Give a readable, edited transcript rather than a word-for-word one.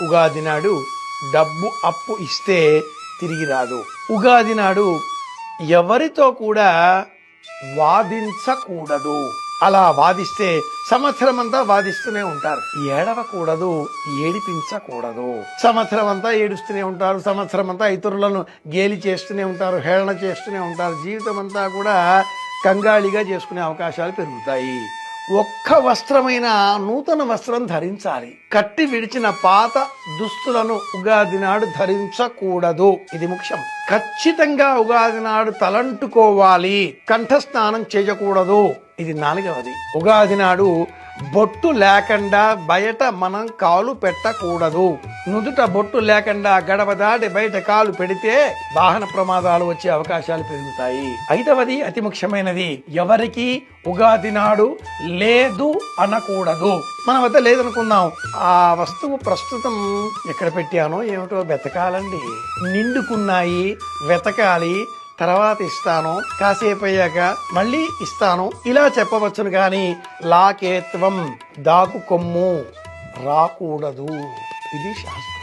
ఉగాది నాడు డబ్బు అప్పు ఇస్తే తిరిగి రాదు. ఉగాది నాడు ఎవరితో కూడా వాదించకూడదు. అలా వాదిస్తే సంవత్సరం అంతా వాదిస్తూనే ఉంటారు. ఏడవకూడదు, ఏడిపించకూడదు. సంవత్సరం అంతా ఏడుస్తూనే ఉంటారు, సంవత్సరం అంతా ఇతరులను గేలి చేస్తూనే ఉంటారు, హేళన చేస్తూనే ఉంటారు. జీవితం అంతా కూడా కంగాళిగా చేసుకునే అవకాశాలు పెరుగుతాయి. ఒక్క వస్త్రమైన నూతన వస్త్రం ధరించాలి. కట్టి విడిచిన పాత దుస్తులను ఉగాది నాడు ధరించకూడదు. ఇది ముఖ్యం. ఖచ్చితంగా ఉగాది నాడు తలంటుకోవాలి. కంఠస్నానం చేయకూడదు. ఇది 4వది. ఉగాది నాడు బొట్టు లేకుండా బయట మనం కాలు పెట్టకూడదు. నుదుట బొట్టు లేకుండా గడప దాటి బయట కాలు పెడితే వాహన ప్రమాదాలు వచ్చే అవకాశాలు పెరుగుతాయి. 5వది అతి ముఖ్యమైనది, ఎవరికి ఉగాది నాడు లేదు అనకూడదు. మన వద్ద లేదనుకుందాం, ఆ వస్తువు ప్రస్తుతం ఎక్కడ పెట్టానో ఏమిటో వెతకాలండి. నిండుకున్నాయి, వెతకాలి, తర్వాత ఇస్తాను, కాసేపు అయ్యాక మళ్ళీ ఇస్తాను, ఇలా చెప్పవచ్చును. కానీ లాకేత్వం, దాకు కొమ్ము రాకూడదు. ఇది శాస్త్రం.